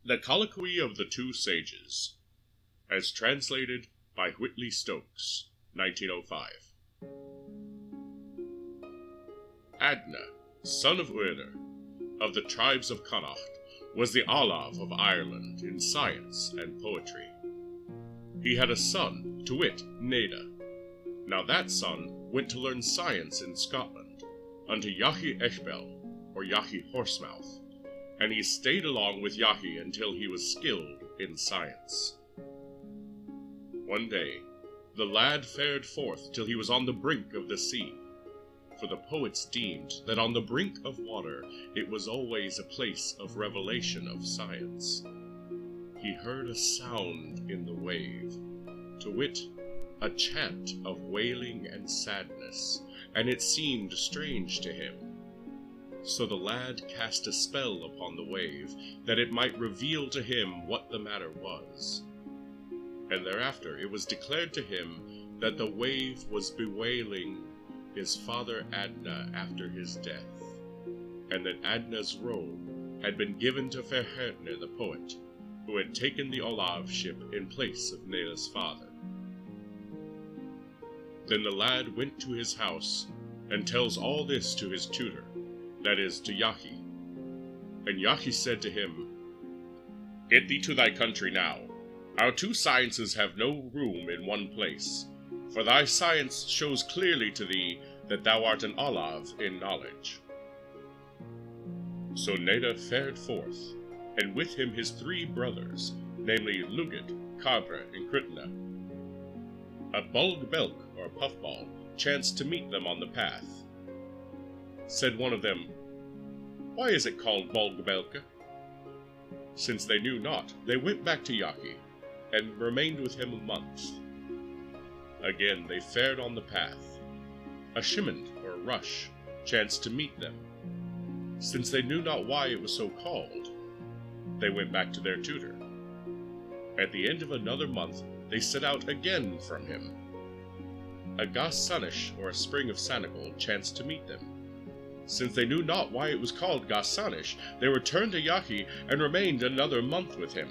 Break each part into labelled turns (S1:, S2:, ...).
S1: The Colloquy of the Two Sages, as translated by Whitley Stokes, 1905. Adna, son of Uller, of the tribes of Connacht, was the Ollamh of Ireland in science and poetry. He had a son, to wit, Neda. Now that son went to learn science in Scotland, unto Yahi Echbel, or Yahi Horsemouth, and he stayed along with Yahi until he was skilled in science. One day, the lad fared forth till he was on the brink of the sea, for the poets deemed that on the brink of water it was always a place of revelation of science. He heard a sound in the wave, to wit, a chant of wailing and sadness, and it seemed strange to him. So the lad cast a spell upon the wave, that it might reveal to him what the matter was. And thereafter it was declared to him that the wave was bewailing his father Adna after his death, and that Adna's robe had been given to Ferherdner the poet, who had taken the ollaimhs ship in place of Neda's father. Then the lad went to his house, and tells all this to his tutor, that is, to Yahi. And Yahi said to him, "Get thee to thy country now. Our two sciences have no room in one place, for thy science shows clearly to thee that thou art an ollaimh in knowledge." So Neda fared forth, and with him his 3 brothers, namely Lugit, Cabra, and Critna. A bulg-belk, or puffball, chanced to meet them on the path. Said one of them, "Why is it called bulg-belka?" Since they knew not, they went back to Yahi, and remained with him a month. Again they fared on the path. A shimend, or rush, chanced to meet them. Since they knew not why it was so called, they went back to their tutor. At the end of another month they set out again from him. A gas sanish, or a spring of Sanigal, chanced to meet them. Since they knew not why it was called gas sanish, they returned to Yahi and remained another month with him.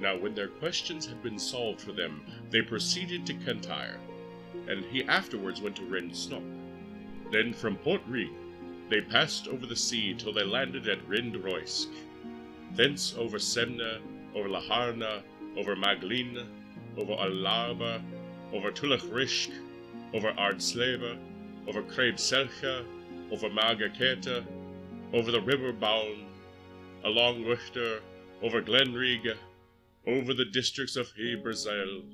S1: Now when their questions had been solved for them, they proceeded to Cantyre, and he afterwards went to Rind Snock. Then from Port Rig they passed over the sea till they landed at Rind Roisk. Thence over Semna, over Laharna, over Maglin, over Allarba, over Tullach-Rishk, over Ardsleba, over Craib Selcha, over Magaketa, over the river Baun, along Richter, over Glenriga, over the districts of Hebrazel,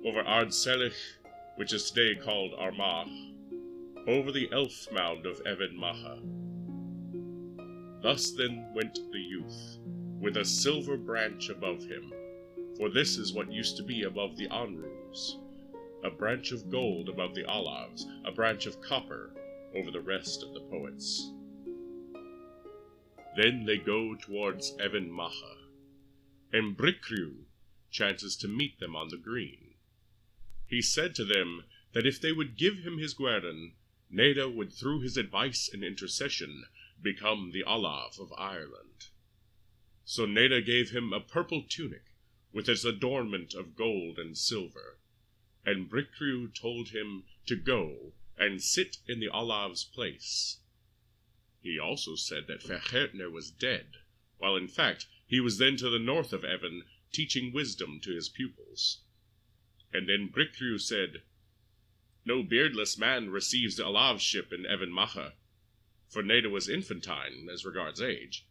S1: over Ardselich, which is today called Armagh, over the elf mound of Evan Maha. Thus then went the youth, with a silver branch above him, for this is what used to be above the Anrus, a branch of gold above the ollaimhs, a branch of copper over the rest of the poets. Then they go towards Evan Maha, and Bricrew chances to meet them on the green. He said to them that if they would give him his guerdon, Neda would through his advice and intercession become the ollaimh of Ireland. So Neda gave him a purple tunic, with its adornment of gold and silver, and Bricrew told him to go and sit in the ollaimh's place. He also said that Ferherdner was dead, while in fact he was then to the north of Evan, teaching wisdom to his pupils. And then Bricrew said, "No beardless man receives the ollaimhship in Evan Maha," for Neda was infantine as regards age.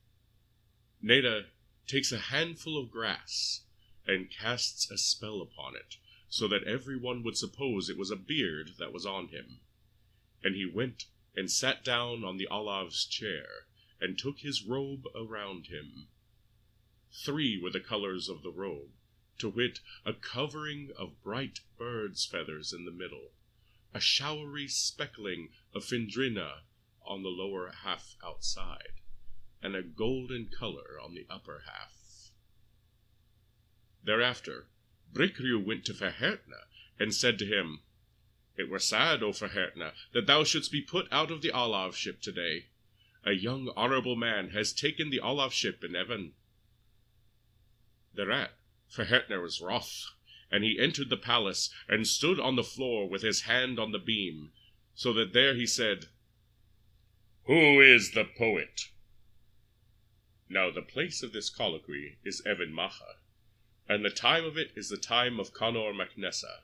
S1: Neda takes a handful of grass and casts a spell upon it, so that every one would suppose it was a beard that was on him. And he went and sat down on the ollaimh's chair, and took his robe around him. 3 were the colors of the robe, to wit, a covering of bright bird's feathers in the middle, a showery speckling of findrina on the lower half outside, and a golden color on the upper half. Thereafter Bricrew went to Ferherdner, and said to him, "It were sad, O Ferherdner, that thou shouldst be put out of the ollaimhship today. A young honorable man has taken the ollaimhship in Evan. Thereat Fahretner was wroth, and he entered the palace, and stood on the floor with his hand on the beam, so that there he said, "Who is the poet?" Now the place of this colloquy is Evan Macha, and the time of it is the time of Conor MacNessa.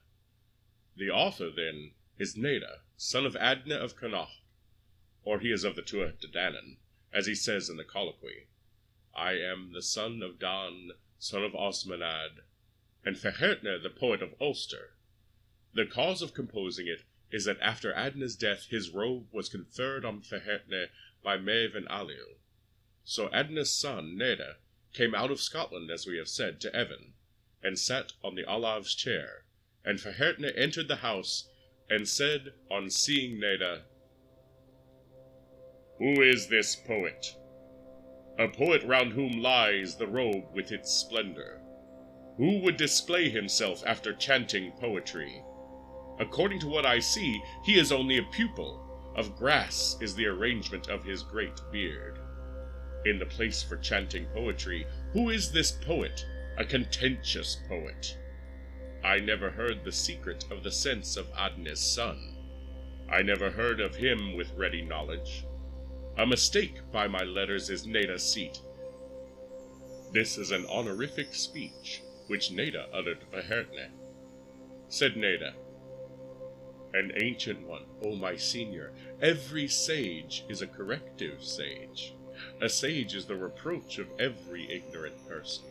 S1: The author, then, is Neda, son of Adna of Connacht, or he is of the Tuatha de Danann, as he says in the colloquy, "I am the son of Dan, son of Osmanad," and Fahretner the poet of Ulster. The cause of composing it is that after Adna's death his robe was conferred on Fahretner by Maeve and Alil. So Adna's son, Neda, came out of Scotland, as we have said, to Evan, and sat on the ollaimhs chair, and Fahretner entered the house, and said on seeing Neda, "Who is this poet? A poet round whom lies the robe with its splendor. Who would display himself after chanting poetry? According to what I see, he is only a pupil. Of grass is the arrangement of his great beard. In the place for chanting poetry, who is this poet? A contentious poet. I never heard the secret of the sense of Adna's son. I never heard of him with ready knowledge. A mistake by my letters is Neda's seat." This is an honorific speech, which Neda uttered to Fahretner. Said Neda, "An ancient one, O my senior. Every sage is a corrective sage. A sage is the reproach of every ignorant person.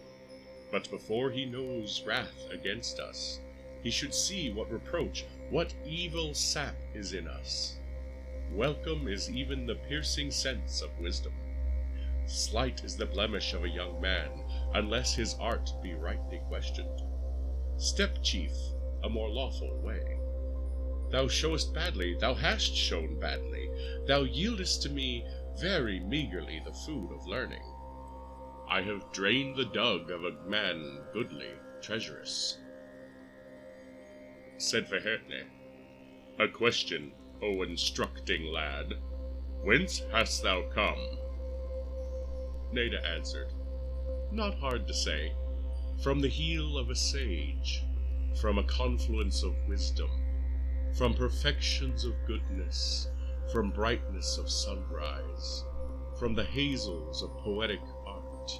S1: But before he knows wrath against us, he should see what reproach, what evil sap is in us. Welcome is even the piercing sense of wisdom. Slight is the blemish of a young man, unless his art be rightly questioned. Step chief, a more lawful way. Thou showest badly, thou hast shown badly. Thou yieldest to me very meagerly the food of learning. I have drained the dug of a man goodly, treacherous." Said Fahretner, "A question, O instructing lad. Whence hast thou come?" Neda answered, "Not hard to say. From the heel of a sage, from a confluence of wisdom, from perfections of goodness, from brightness of sunrise, from the hazels of poetic art,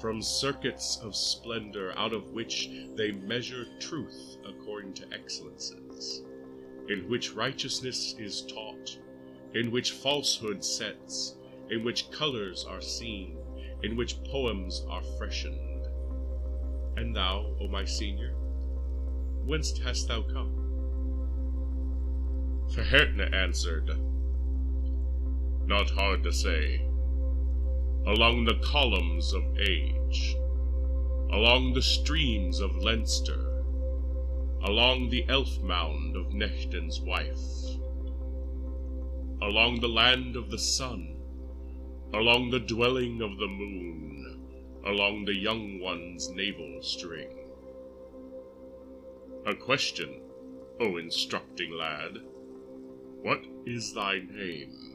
S1: from circuits of splendor out of which they measure truth according to excellences, in which righteousness is taught, in which falsehood sets, in which colors are seen, in which poems are freshened. And thou, O my senior, whence hast thou come?" Fahretner answered, "Not hard to say. Along the columns of age, along the streams of Leinster, along the elf mound of Nechten's wife, along the land of the sun, along the dwelling of the moon, along the young one's navel string. A question, O instructing lad. What is thy name?"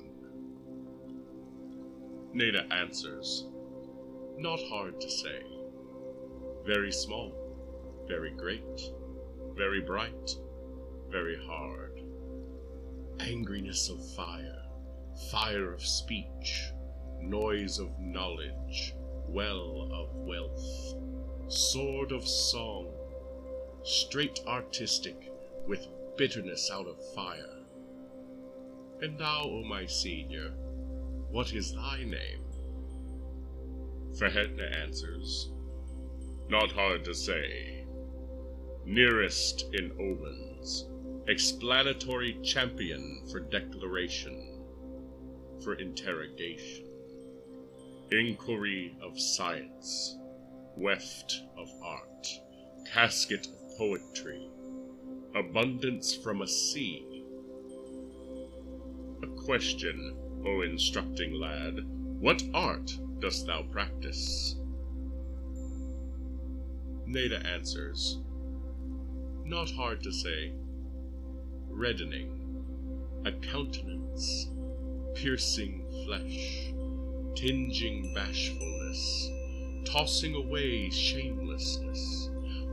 S1: Neda answers, "Not hard to say. Very small, very great, very bright, very hard. Angriness of fire, fire of speech, noise of knowledge, well of wealth, sword of song, straight artistic, with bitterness out of fire. And thou, O my senior, what is thy name?" Fahretner answers, "Not hard to say. Nearest in omens, explanatory champion for declaration, for interrogation, inquiry of science, weft of art, casket of poetry, abundance from a sea. A question, O instructing lad, what art dost thou practice?" Neda answers, "Not hard to say. Reddening, a countenance, piercing flesh, tinging bashfulness, tossing away shamelessness,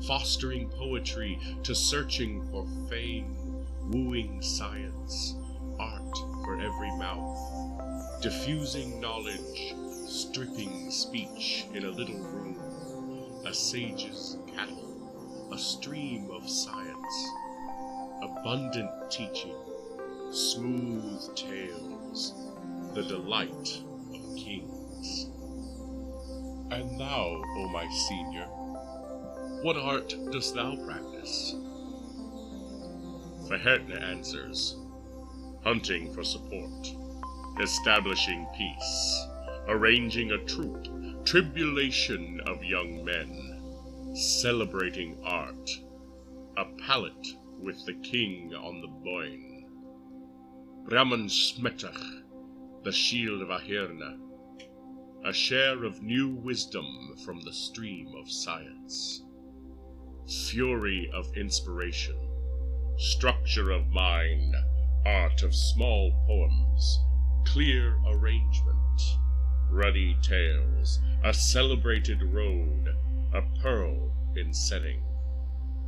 S1: fostering poetry to searching for fame, wooing science, art for every mouth, diffusing knowledge, stripping speech in a little room, a sage's cattle, a stream of science, abundant teaching, smooth tales, the delight of kings. And thou, O my senior, what art dost thou practice? Thuarad answers, hunting for support, establishing peace, arranging a troop, tribulation of young men, celebrating art, a pallet with the king on the loin, Brahman Smetach, the shield of Ahirna, a share of new wisdom from the stream of science, fury of inspiration, structure of mind, art of small poems, clear arrangement, ruddy tales, a celebrated road, a pearl in setting,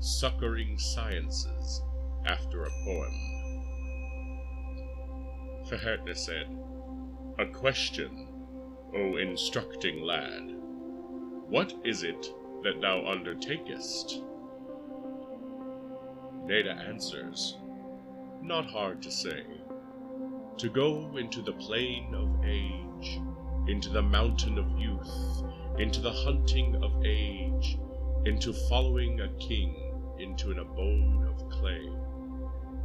S1: succoring sciences after a poem. Thuarad said, a question, O instructing lad. What is it that thou undertakest? Neda answers, not hard to say, to go into the plain of age, into the mountain of youth, into the hunting of age, into following a king, into an abode of clay,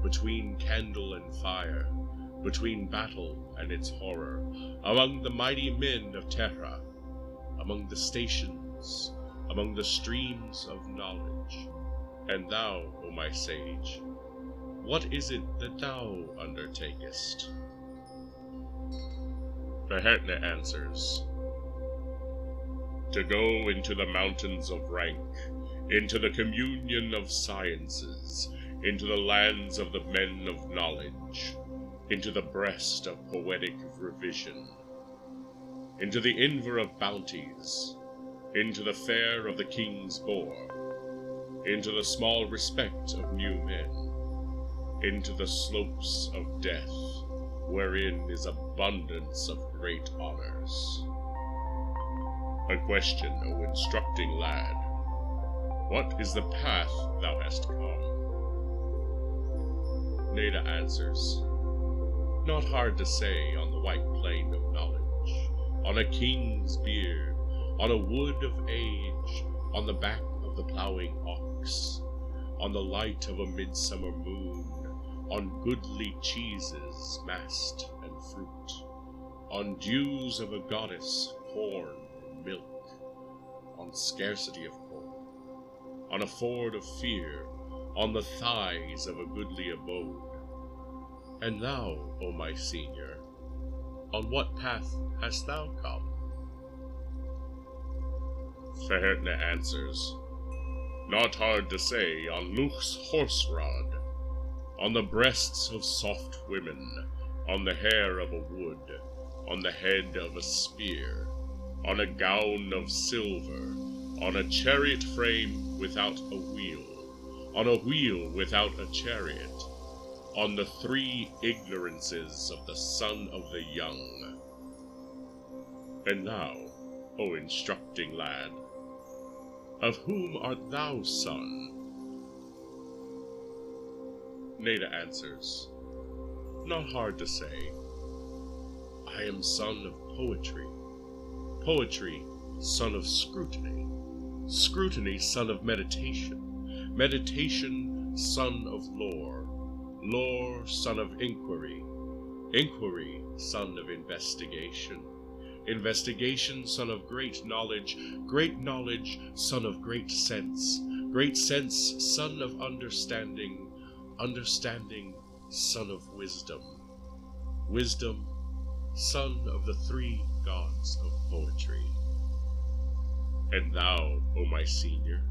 S1: between candle and fire, between battle and its horror, among the mighty men of Terra, among the stations, among the streams of knowledge. And thou, O my sage, what is it that thou undertakest? Thuarad answers, to go into the mountains of rank, into the communion of sciences, into the lands of the men of knowledge, into the breast of poetic revision, into the inver of bounties, into the fare of the king's boar, into the small respect of new men, into the slopes of death, wherein is abundance of great honors. A question, O instructing lad, what is the path thou hast come? Neda answers, not hard to say on the white plain of knowledge, on a king's beard, on a wood of age, on the back of the ploughing ox, on the light of a midsummer moon, on goodly cheeses, mast and fruit, on dews of a goddess, corn and milk, on scarcity of corn, on a ford of fear, on the thighs of a goodly abode. And thou, O my senior, on what path hast thou come? Thuarad answers, not hard to say, on Luch's horse rod, on the breasts of soft women, on the hair of a wood, on the head of a spear, on a gown of silver, on a chariot frame without a wheel, on a wheel without a chariot, on the three ignorances of the son of the young. And thou, O instructing lad, of whom art thou son? Neda answers, not hard to say, I am son of poetry, poetry son of scrutiny, scrutiny son of meditation, meditation son of lore, lore son of inquiry, inquiry son of investigation, investigation son of great knowledge son of great sense son of understanding, understanding son of wisdom, wisdom son of the three gods of poetry. And thou, O my senior,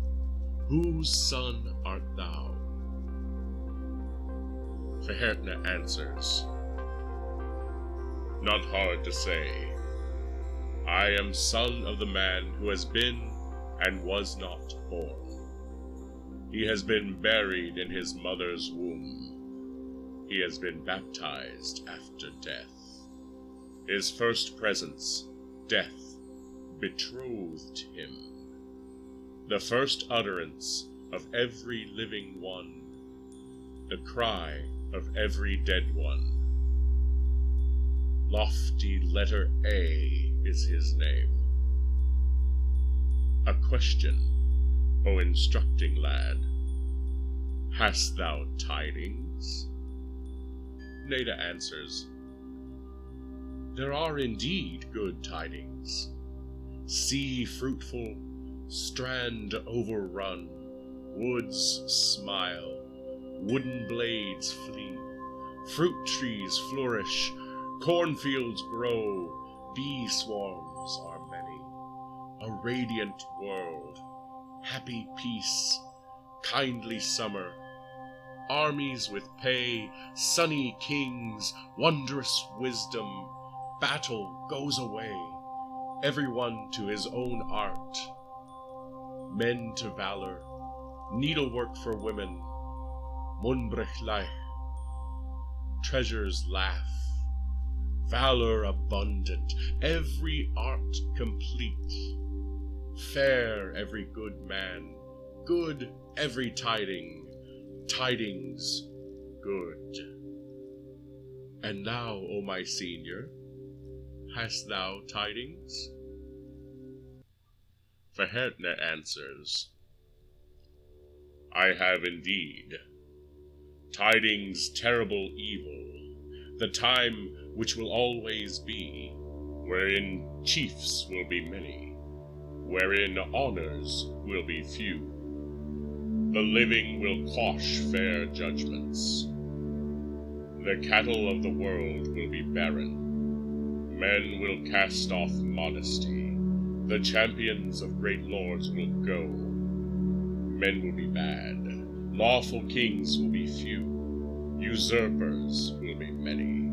S1: whose son art thou? Thuarad answers, not hard to say. I am son of the man who has been and was not born. He has been buried in his mother's womb. He has been baptized after death. His first presence, death, betrothed him. The first utterance of every living one, the cry of every dead one. Lofty letter A is his name. A question, O instructing lad. Hast thou tidings? Nada answers, there are indeed good tidings. Sea fruitful, strand overrun, woods smile, wooden blades flee, fruit trees flourish, cornfields grow, bee swarms are many. A radiant world, happy peace, kindly summer, armies with pay, sunny kings, wondrous wisdom, battle goes away, everyone to his own art, men to valor, needlework for women, munbrechlai, treasures laugh, valor abundant, every art complete, fair every good man, good every tiding, tidings good. And thou, O my senior, hast thou tidings? Verhertner answers, I have indeed. Tidings terrible evil, the time which will always be, wherein chiefs will be many, wherein honors will be few. The living will quash fair judgments. The cattle of the world will be barren. Men will cast off modesty. The champions of great lords will go. Men will be bad. Lawful kings will be few. Usurpers will be many.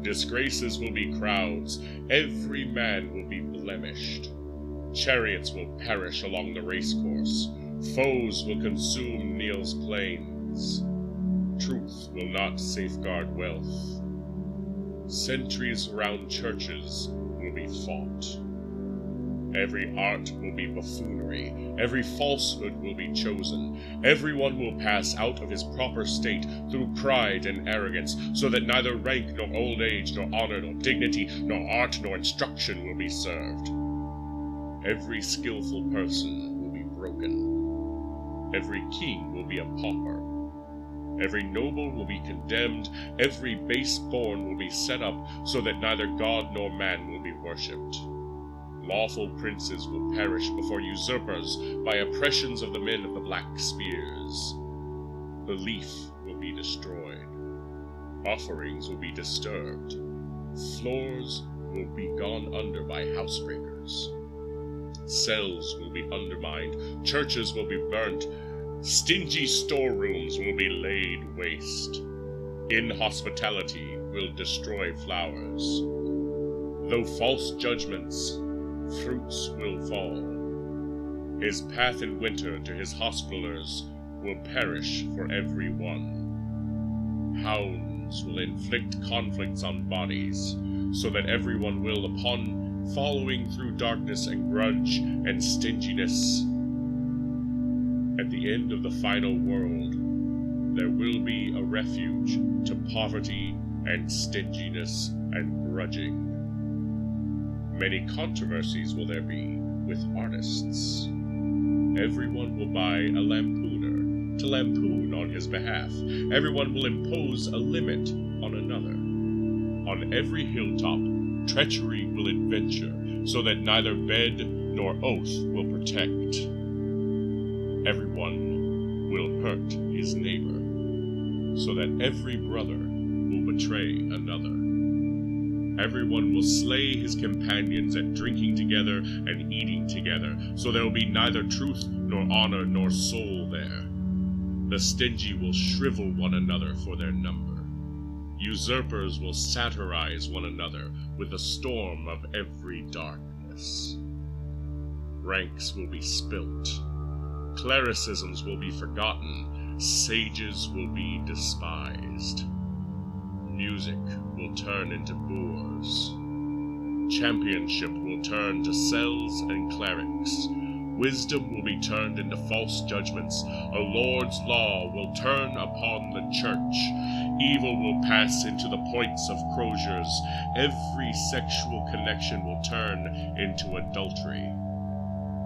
S1: Disgraces will be crowds. Every man will be blemished. Chariots will perish along the racecourse. Foes will consume Nial's plains. Truth will not safeguard wealth. Sentries around churches will be fought. Every art will be buffoonery. Every falsehood will be chosen. Everyone will pass out of his proper state through pride and arrogance, so that neither rank nor old age, nor honor nor dignity, nor art nor instruction will be served. Every skillful person will be broken. Every king will be a pauper. Every noble will be condemned. Every base-born will be set up, so that neither God nor man will be worshipped. Lawful princes will perish before usurpers by oppressions of the men of the black spears. The leaf will be destroyed. Offerings will be disturbed. Floors will be gone under by housebreakers. Cells will be undermined. Churches will be burnt. Stingy storerooms will be laid waste. Inhospitality will destroy flowers. Though false judgments, fruits will fall. His path in winter to his hospitallers will perish for every one. Hounds will inflict conflicts on bodies, so that everyone will, upon following through darkness and grudge and stinginess, at the end of the final world, there will be a refuge to poverty and stinginess and grudging. Many controversies will there be with artists. Everyone will buy a lampooner to lampoon on his behalf. Everyone will impose a limit on another. On every hilltop, treachery will adventure, so that neither bed nor oath will protect. Everyone will hurt his neighbor, so that every brother will betray another. Everyone will slay his companions at drinking together and eating together, so there will be neither truth nor honor nor soul there. The stingy will shrivel one another for their number. Usurpers will satirize one another with the storm of every darkness. Ranks will be spilt. Clericisms will be forgotten. Sages will be despised. Music will turn into boors. Championship will turn to cells and clerics. Wisdom will be turned into false judgments. A lord's law will turn upon the church. Evil will pass into the points of croziers. Every sexual connection will turn into adultery.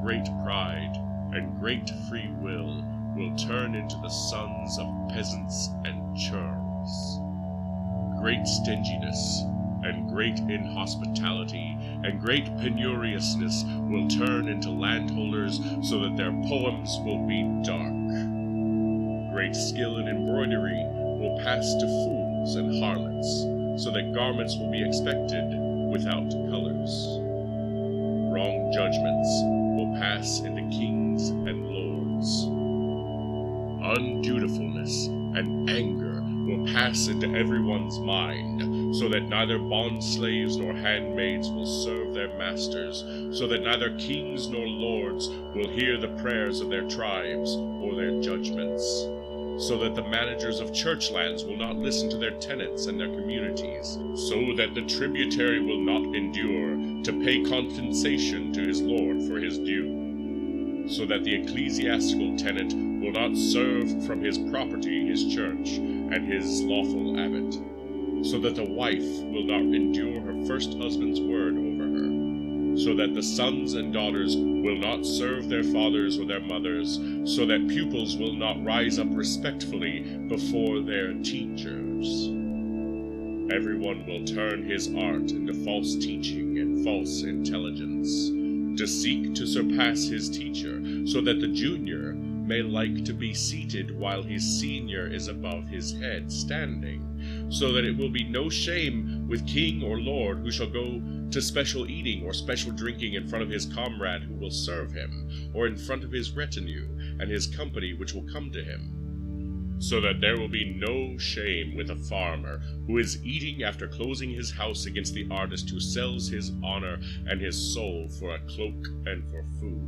S1: Great pride and great free will turn into the sons of peasants and churls. Great stinginess and great inhospitality and great penuriousness will turn into landholders so that their poems will be dark. Great skill in embroidery will pass to fools and harlots, so that garments will be expected without colors. Wrong judgments will pass into kings and lords. Undutifulness and anger will pass into everyone's mind, so that neither bond-slaves nor handmaids will serve their masters, so that neither kings nor lords will hear the prayers of their tribes or their judgments, so that the managers of church lands will not listen to their tenants and their communities, so that the tributary will not endure to pay compensation to his lord for his due, so that the ecclesiastical tenant will not serve from his property his church and his lawful abbot, so that the wife will not endure her first husband's word over her, so that the sons and daughters will not serve their fathers or their mothers, so that pupils will not rise up respectfully before their teachers. Everyone will turn his art into false teaching and false intelligence, to seek to surpass his teacher, so that the junior may like to be seated while his senior is above his head standing, so that it will be no shame with king or lord who shall go to special eating or special drinking in front of his comrade who will serve him, or in front of his retinue and his company which will come to him, so that there will be no shame with a farmer who is eating after closing his house against the artist who sells his honor and his soul for a cloak and for food,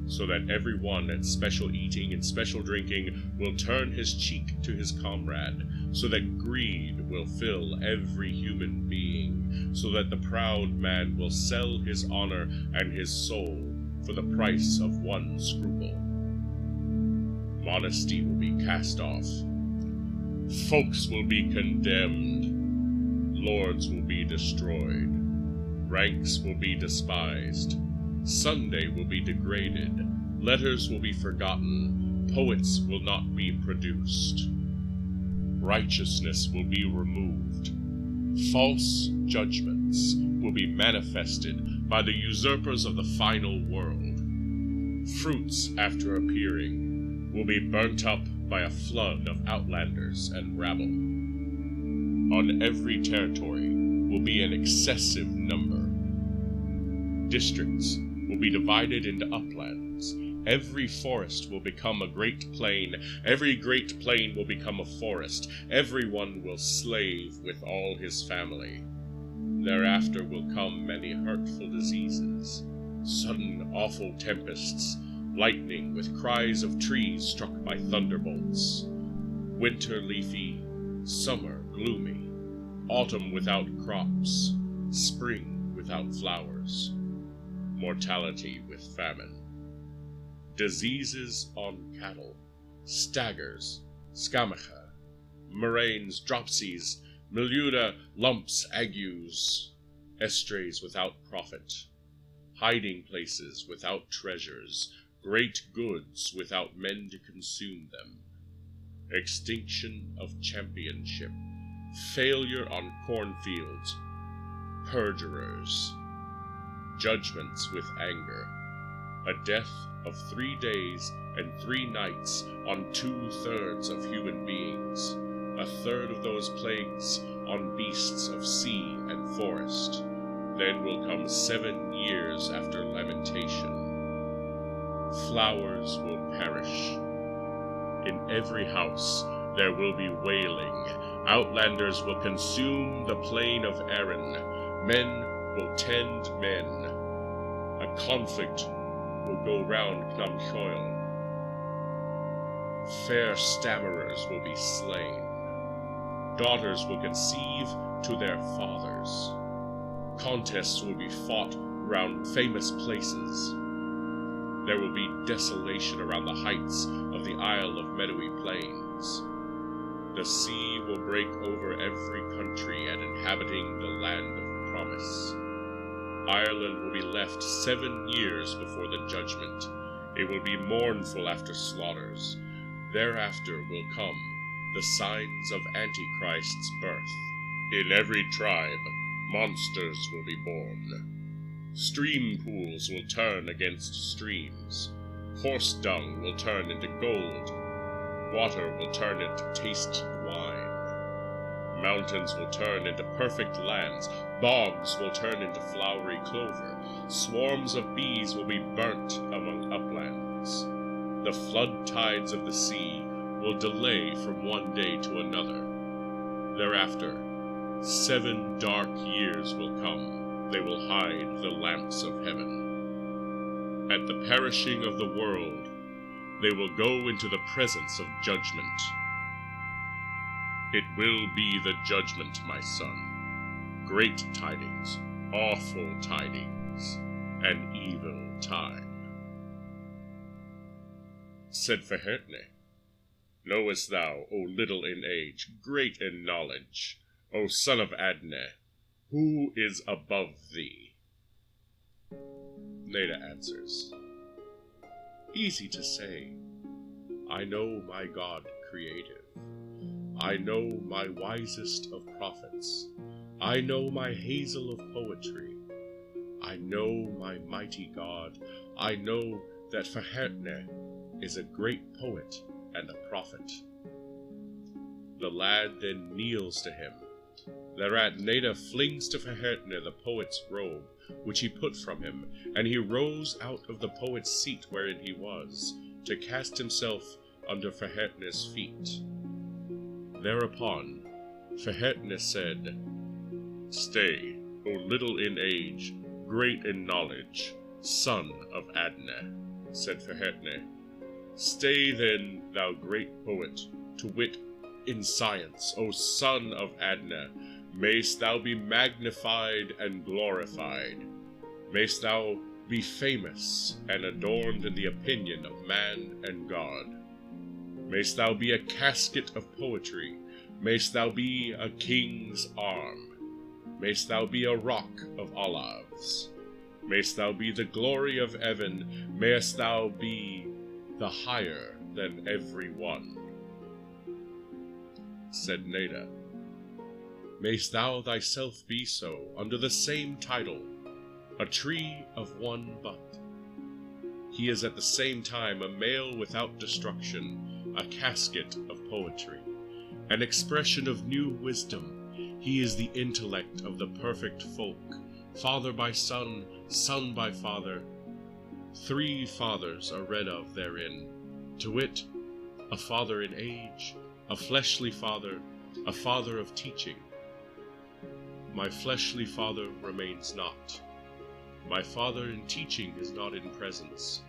S1: so that every one at special eating and special drinking will turn his cheek to his comrade, so that greed will fill every human being, so that the proud man will sell his honor and his soul for the price of one scruple. Modesty will be cast off. Folks will be condemned. Lords will be destroyed. Ranks will be despised. Sunday will be degraded. Letters will be forgotten. Poets will not be produced. Righteousness will be removed. False judgments will be manifested by the usurpers of the final world. Fruits, after appearing, will be burnt up by a flood of outlanders and rabble. On every territory will be an excessive number. Districts will be divided into uplands. Every forest will become a great plain. Every great plain will become a forest. Everyone will slave with all his family. Thereafter will come many hurtful diseases, sudden awful tempests, lightning with cries of trees struck by thunderbolts, winter leafy, summer gloomy, autumn without crops, spring without flowers, mortality with famine, diseases on cattle, staggers, scamacha, murrains, dropsies, milieuda, lumps, agues, estrays without profit, hiding places without treasures, great goods without men to consume them, extinction of championship, failure on cornfields, perjurers, judgments with anger, a death of 3 days and 3 nights on 2/3 of human beings, 1/3 of those plagues on beasts of sea and forest. Then will come 7 years after lamentation. Flowers will perish. In every house there will be wailing. Outlanders will consume the plain of Erin. Men will tend men. A conflict will go round Knamshoil. Fair stammerers will be slain. Daughters will conceive to their fathers. Contests will be fought round famous places. There will be desolation around the heights of the Isle of Meadowy Plains. The sea will break over every country and inhabiting the land of promise. Ireland will be left 7 years before the judgment. It will be mournful after slaughters. Thereafter will come the signs of Antichrist's birth. In every tribe, monsters will be born. Stream pools will turn against streams. Horse dung will turn into gold. Water will turn into tasted wine. Mountains will turn into perfect lands. Bogs will turn into flowery clover. Swarms of bees will be burnt among uplands. The flood tides of the sea will delay from one day to another. Thereafter, 7 dark years will come. They will hide the lamps of heaven. At the perishing of the world, they will go into the presence of judgment. It will be the judgment, my son. Great tidings, awful tidings, an evil time. Said Faherne, Knowest thou, O little in age, great in knowledge, O son of Adne, who is above thee? Neda answers, Easy to say. I know my God creative. I know my wisest of prophets. I know my hazel of poetry. I know my mighty God. I know that Faherne is a great poet and a prophet. The lad then kneels to him. Thereat Neda flings to Faherne the poet's robe, which he put from him, and he rose out of the poet's seat wherein he was, to cast himself under Faherne's feet. Thereupon Faherne said, Stay, O little in age, great in knowledge, son of Adne. Said Faherne, Stay then, thou great poet, to wit, in science, O son of Adne, mayst thou be magnified and glorified. Mayst thou be famous and adorned in the opinion of man and God. Mayst thou be a casket of poetry. Mayst thou be a king's arm. Mayst thou be a rock of ollaimhs. Mayst thou be the glory of Evan. Mayst thou be the higher than every one. Said Neda, Mayst thou thyself be so, under the same title, a tree of one bud. He is at the same time a male without destruction, a casket of poetry, an expression of new wisdom. He is the intellect of the perfect folk, father by son, son by father. 3 fathers are read of therein, to wit, a father in age, a fleshly father, a father of teaching. My fleshly father remains not. My father in teaching is not in presence.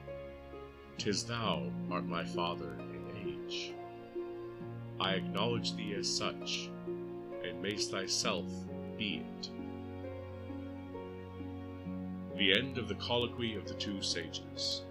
S1: 'Tis thou art my father in age. I acknowledge thee as such, and mayst thyself be it. The end of the Colloquy of the 2 sages.